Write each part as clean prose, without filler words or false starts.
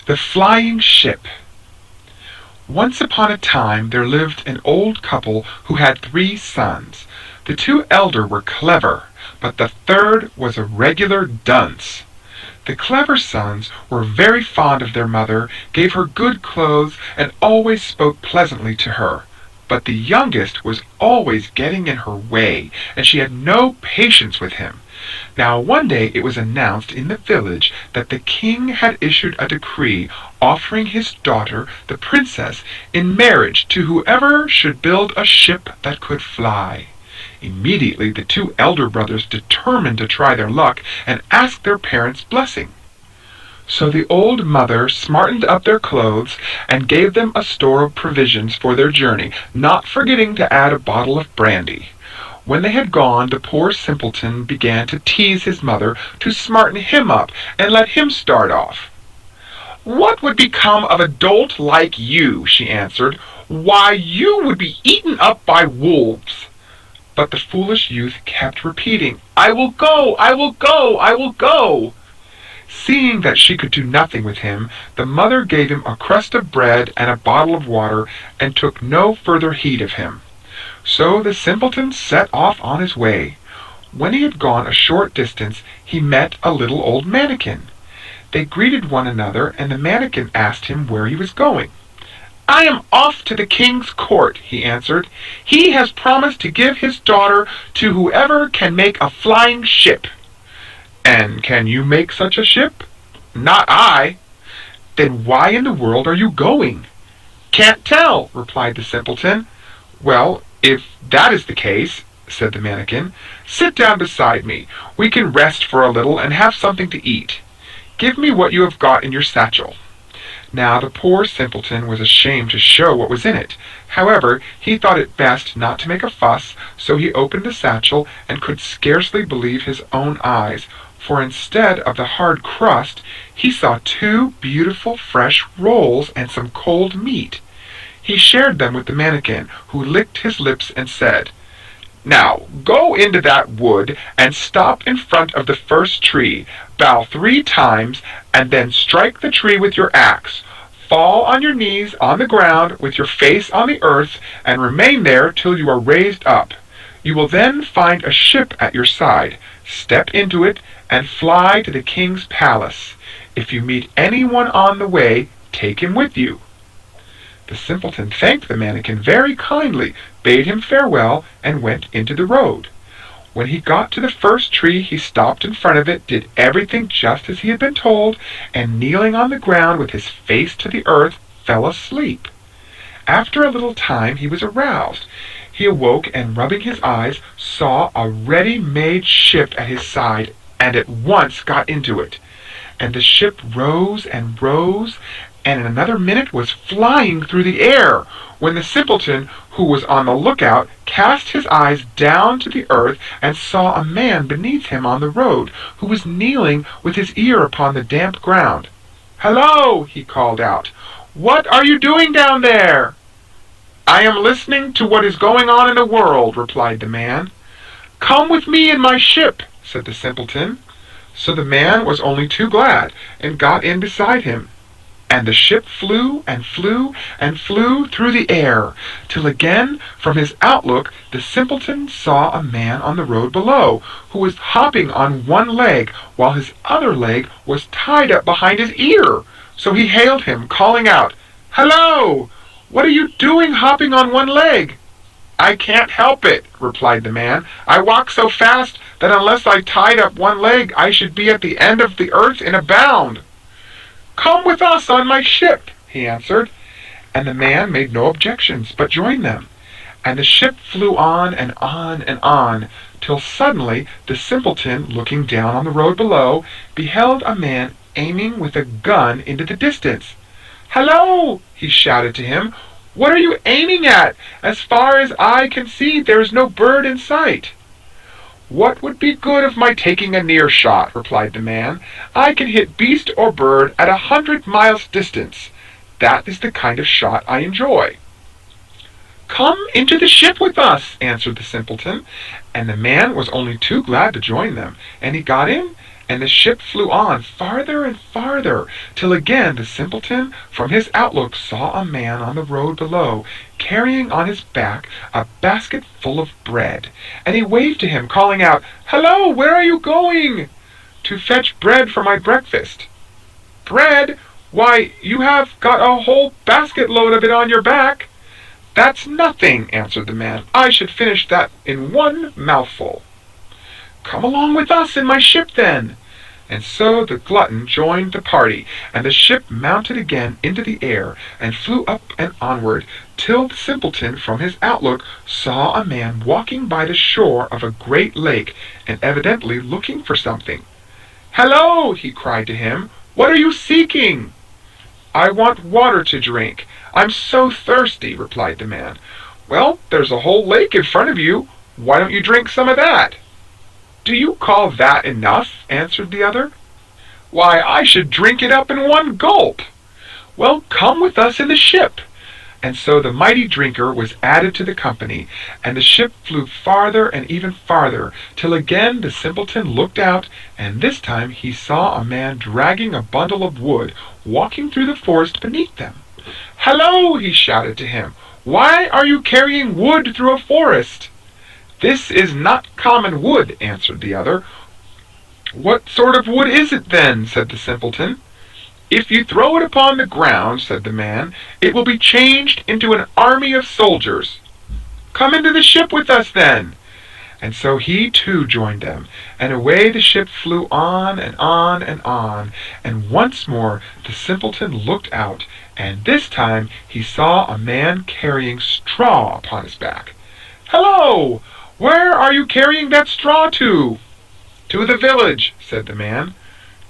The Flying Ship. Once upon a time there lived an old couple who had 3 sons. The 2 elder were clever, but the third was a regular dunce. The clever sons were very fond of their mother, gave her good clothes, and always spoke pleasantly to her. But the youngest was always getting in her way, and she had no patience with him. Now one day it was announced in the village that the king had issued a decree offering his daughter, the princess, in marriage to whoever should build a ship that could fly. Immediately the 2 elder brothers determined to try their luck and asked their parents' blessing. So the old mother smartened up their clothes and gave them a store of provisions for their journey, not forgetting to add a bottle of brandy. When they had gone, the poor simpleton began to tease his mother to smarten him up and let him start off. "What would become of a dolt like you?" she answered. "Why, you would be eaten up by wolves." But the foolish youth kept repeating, "I will go, I will go, I will go." Seeing that she could do nothing with him, the mother gave him a crust of bread and a bottle of water, and took no further heed of him. So the simpleton set off on his way. When he had gone a short distance, he met a little old mannikin. They greeted one another, and the mannikin asked him where he was going. "I am off to the king's court," he answered. "He has promised to give his daughter to whoever can make a flying ship." "And can you make such a ship?" "Not I." "Then why in the world are you going?" "Can't tell," replied the simpleton. "Well, if that is the case," said the mannikin, "sit down beside me. We can rest for a little and have something to eat. Give me what you have got in your satchel." Now the poor simpleton was ashamed to show what was in it. However, he thought it best not to make a fuss, so he opened the satchel and could scarcely believe his own eyes, for instead of the hard crust, he saw 2 beautiful fresh rolls and some cold meat. He shared them with the mannikin, who licked his lips and said, "Now go into that wood and stop in front of the first tree, bow 3 times, and then strike the tree with your axe. Fall on your knees on the ground with your face on the earth, and remain there till you are raised up. You will then find a ship at your side. Step into it and fly to the king's palace. If you meet anyone on the way, take him with you." The simpleton thanked the mannikin very kindly, bade him farewell, and went into the road. When he got to the first tree, he stopped in front of it, did everything just as he had been told, and kneeling on the ground with his face to the earth, fell asleep. After a little time he was aroused. He awoke, and rubbing his eyes, saw a ready-made ship at his side, and at once got into it. And the ship rose and rose, and in another minute was flying through the air, when the simpleton, who was on the lookout, cast his eyes down to the earth and saw a man beneath him on the road, who was kneeling with his ear upon the damp ground. "Hello!" he called out. "What are you doing down there?" "I am listening to what is going on in the world," replied the man. "Come with me in my ship," said the simpleton. So the man was only too glad, and got in beside him. And the ship flew and flew and flew through the air, till again, from his outlook, the simpleton saw a man on the road below, who was hopping on one leg, while his other leg was tied up behind his ear. So he hailed him, calling out, "Hello! What are you doing hopping on one leg?" "I can't help it," replied the man. "I walk so fast that unless I tied up one leg, I should be at the end of the earth in a bound." "Come with us on my ship," he answered. And the man made no objections, but joined them. And the ship flew on and on and on, till suddenly the simpleton, looking down on the road below, beheld a man aiming with a gun into the distance. "Hello!" he shouted to him. "What are you aiming at? As far as I can see, there is no bird in sight." "What would be good of my taking a near shot?" replied the man. "I can hit beast or bird at 100 miles distance. That is the kind of shot I enjoy." "Come into the ship with us," answered the simpleton, and the man was only too glad to join them, and he got in, and the ship flew on farther and farther, till again the simpleton from his outlook saw a man on the road below, carrying on his back a basket full of bread, and he waved to him, calling out, "Hello, where are you going?" "To fetch bread for my breakfast." "Bread? Why, you have got a whole basket load of it on your back." "That's nothing," answered the man. "I should finish that in one mouthful." "Come along with us in my ship, then." And so the glutton joined the party, and the ship mounted again into the air, and flew up and onward, till the simpleton from his outlook saw a man walking by the shore of a great lake, and evidently looking for something. "Hello!" he cried to him. "What are you seeking?" "I want water to drink. I'm so thirsty," replied the man. "Well, there's a whole lake in front of you. Why don't you drink some of that?" "Do you call that enough?" answered the other. "Why, I should drink it up in one gulp." "Well, come with us in the ship." And so the mighty drinker was added to the company, and the ship flew farther and even farther, till again the simpleton looked out, and this time he saw a man dragging a bundle of wood, walking through the forest beneath them. "Hello!" he shouted to him. "Why are you carrying wood through a forest?" "This is not common wood," answered the other. "What sort of wood is it, then?" said the simpleton. "If you throw it upon the ground," said the man, "it will be changed into an army of soldiers." "Come into the ship with us, then." And so he too joined them, and away the ship flew on and on and on, and once more the simpleton looked out, and this time he saw a man carrying straw upon his back. "Hello! Where are you carrying that straw to?" "To the village," said the man.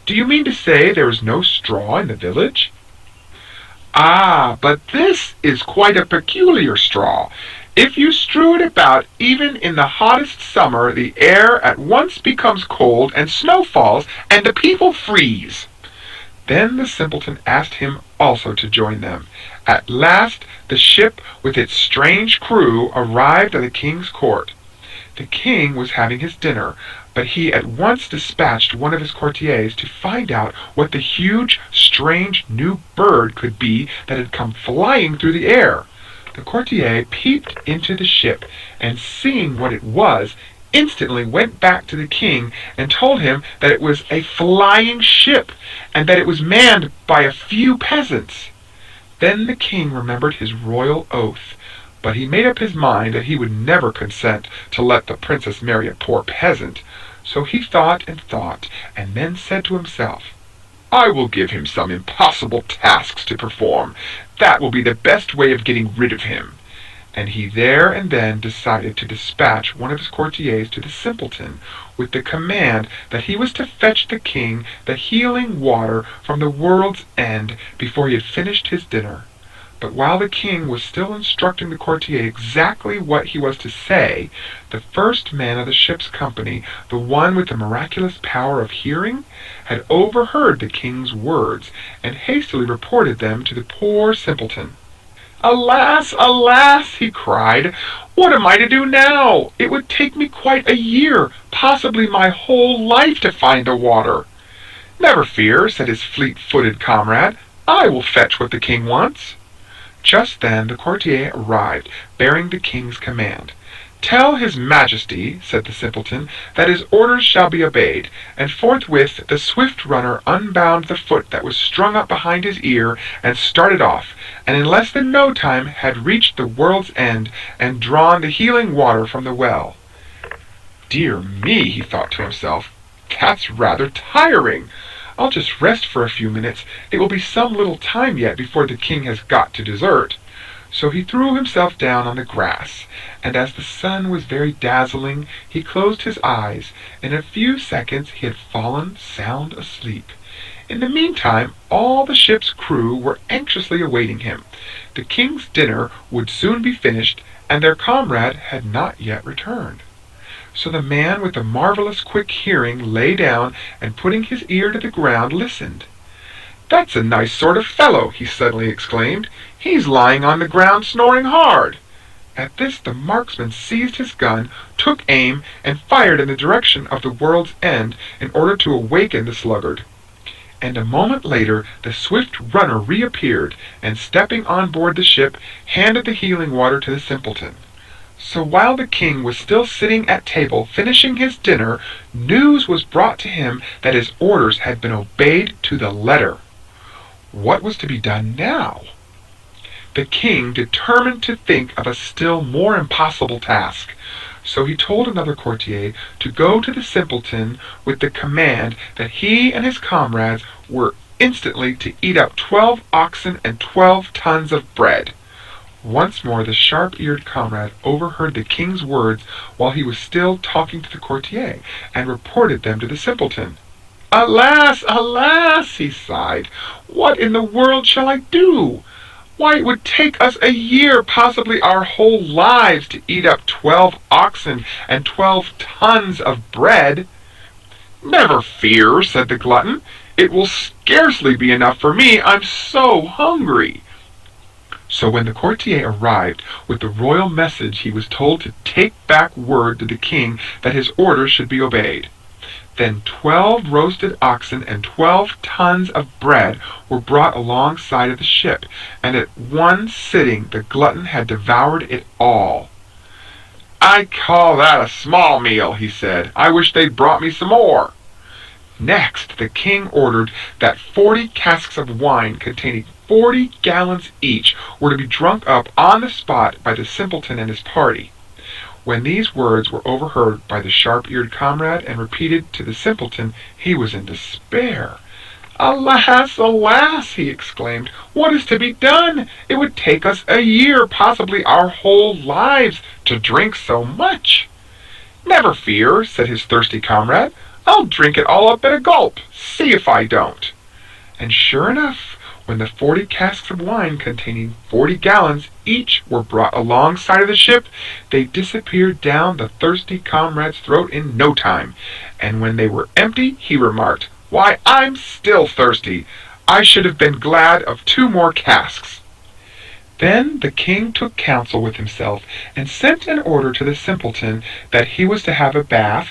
"Do you mean to say there is no straw in the village?" "Ah, but this is quite a peculiar straw. If you strew it about even in the hottest summer, the air at once becomes cold and snow falls, and the people freeze." Then the simpleton asked him also to join them. At last the ship with its strange crew arrived at the king's court. The king was having his dinner, but he at once dispatched one of his courtiers to find out what the huge, strange new bird could be that had come flying through the air. The courtier peeped into the ship, and seeing what it was, instantly went back to the king and told him that it was a flying ship, and that it was manned by a few peasants. Then the king remembered his royal oath, but he made up his mind that he would never consent to let the princess marry a poor peasant. So he thought, and then said to himself, "I will give him some impossible tasks to perform. That will be the best way of getting rid of him." And he there and then decided to dispatch one of his courtiers to the simpleton, with the command that he was to fetch the king the healing water from the world's end before he had finished his dinner. But while the king was still instructing the courtier exactly what he was to say, the first man of the ship's company, the one with the miraculous power of hearing, had overheard the king's words, and hastily reported them to the poor simpleton. "Alas, alas!" he cried. "What am I to do now? It would take me quite a year, possibly my whole life, to find the water." "Never fear," said his fleet-footed comrade. "I will fetch what the king wants." Just then the courtier arrived, bearing the king's command. "Tell his majesty," said the simpleton, "that his orders shall be obeyed." And forthwith the swift runner unbound the foot that was strung up behind his ear, and started off, and in less than no time had reached the world's end, and drawn the healing water from the well. "Dear me," he thought to himself, "that's rather tiring. I'll just rest for a few minutes. It will be some little time yet before the king has got to dessert." So he threw himself down on the grass, and as the sun was very dazzling, he closed his eyes. In a few seconds he had fallen sound asleep. In the meantime, all the ship's crew were anxiously awaiting him. The king's dinner would soon be finished, and their comrade had not yet returned. So the man with the marvelous quick hearing lay down, and putting his ear to the ground, listened. "That's a nice sort of fellow," he suddenly exclaimed. "He's lying on the ground snoring hard." At this the marksman seized his gun, took aim, and fired in the direction of the world's end in order to awaken the sluggard. And a moment later the swift runner reappeared, and stepping on board the ship, handed the healing water to the simpleton. So while the king was still sitting at table finishing his dinner, news was brought to him that his orders had been obeyed to the letter. What was to be done now? The king determined to think of a still more impossible task. So he told another courtier to go to the simpleton with the command that he and his comrades were instantly to eat up 12 oxen and 12 tons of bread. Once more the sharp-eared comrade overheard the king's words while he was still talking to the courtier, and reported them to the simpleton. "Alas, alas!" he sighed. "What in the world shall I do? Why, it would take us a year, possibly our whole lives, to eat up 12 oxen and 12 tons of bread." "Never fear," said the glutton. "It will scarcely be enough for me. I'm so hungry." So when the courtier arrived with the royal message, he was told to take back word to the king that his orders should be obeyed. Then 12 roasted oxen and 12 tons of bread were brought alongside of the ship, and at one sitting the glutton had devoured it all. "I call that a small meal," he said. "I wish they'd brought me some more." Next, the king ordered that 40 casks of wine containing 40 gallons each were to be drunk up on the spot by the simpleton and his party. When these words were overheard by the sharp-eared comrade and repeated to the simpleton, he was in despair. "Alas, alas!" he exclaimed. "What is to be done? It would take us a year, possibly our whole lives, to drink so much." "Never fear," said his thirsty comrade. "I'll drink it all up at a gulp. See if I don't." And sure enough, when the 40 casks of wine containing 40 gallons each were brought alongside of the ship, they disappeared down the thirsty comrade's throat in no time, and when they were empty, he remarked, "Why, I'm still thirsty. I should have been glad of 2 more casks." Then the king took counsel with himself, and sent an order to the simpleton that he was to have a bath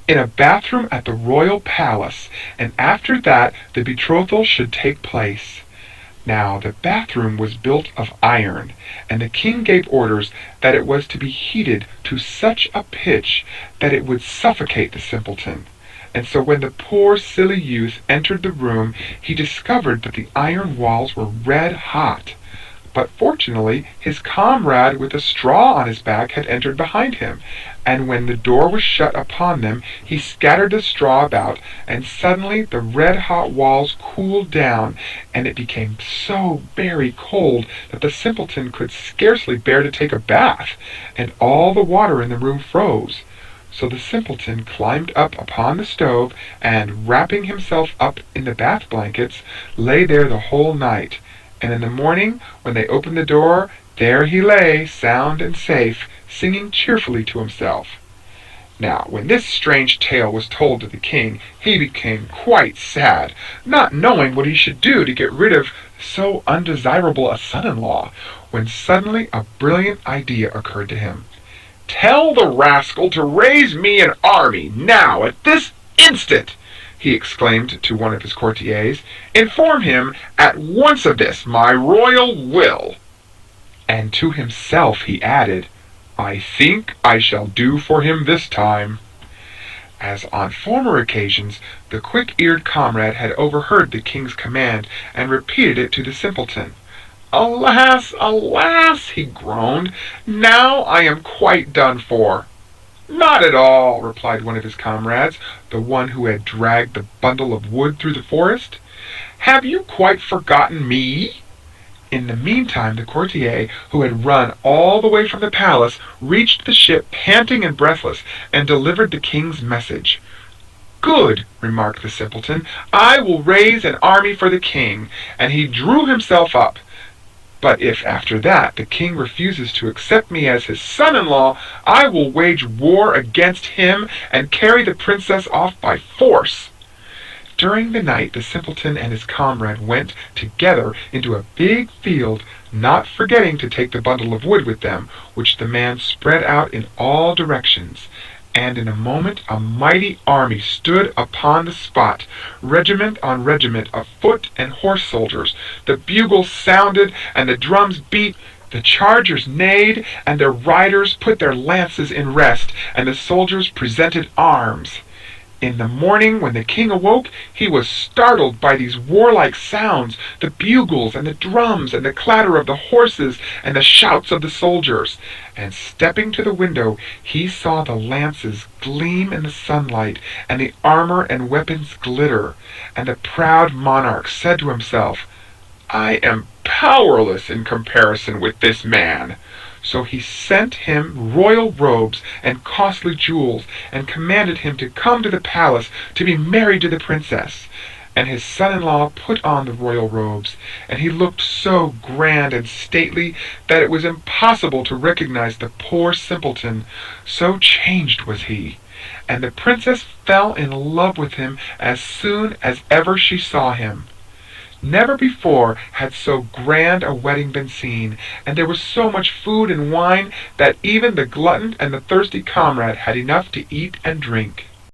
in a bathroom at the royal palace, and after that the betrothal should take place. Now the bathroom was built of iron, and the king gave orders that it was to be heated to such a pitch that it would suffocate the simpleton. And so when the poor silly youth entered the room, he discovered that the iron walls were red hot. But fortunately his comrade with a straw on his back had entered behind him, and when the door was shut upon them, he scattered the straw about, and suddenly the red-hot walls cooled down, and it became so very cold that the simpleton could scarcely bear to take a bath, and all the water in the room froze. So the simpleton climbed up upon the stove, and wrapping himself up in the bath blankets, lay there the whole night. And in the morning, when they opened the door, there he lay, sound and safe, singing cheerfully to himself. Now, when this strange tale was told to the king, he became quite sad, not knowing what he should do to get rid of so undesirable a son-in-law, when suddenly a brilliant idea occurred to him. "Tell the rascal to raise me an army, now, at this instant!" he exclaimed to one of his courtiers. "Inform him at once of this, my royal will." And to himself he added, "I think I shall do for him this time." As on former occasions, the quick-eared comrade had overheard the king's command, and repeated it to the simpleton. "Alas, alas!" he groaned. "Now I am quite done for." "Not at all," replied one of his comrades, the one who had dragged the bundle of wood through the forest. "Have you quite forgotten me?" In the meantime the courtier, who had run all the way from the palace, reached the ship panting and breathless, and delivered the king's message. "Good," remarked the simpleton, "I will raise an army for the king," and he drew himself up. "But if after that the king refuses to accept me as his son-in-law, I will wage war against him and carry the princess off by force." During the night the simpleton and his comrade went together into a big field, not forgetting to take the bundle of wood with them, which the man spread out in all directions. And in a moment a mighty army stood upon the spot, regiment on regiment of foot and horse soldiers. The bugles sounded, and the drums beat. The chargers neighed, and their riders put their lances in rest, and the soldiers presented arms. In the morning, when the king awoke, he was startled by these warlike sounds, the bugles and the drums and the clatter of the horses and the shouts of the soldiers. And stepping to the window, he saw the lances gleam in the sunlight and the armor and weapons glitter. And the proud monarch said to himself, "I am powerless in comparison with this man." So he sent him royal robes and costly jewels, and commanded him to come to the palace to be married to the princess. And his son-in-law put on the royal robes, and he looked so grand and stately that it was impossible to recognize the poor simpleton, so changed was he. And the princess fell in love with him as soon as ever she saw him. Never before had so grand a wedding been seen, and there was so much food and wine that even the glutton and the thirsty comrade had enough to eat and drink.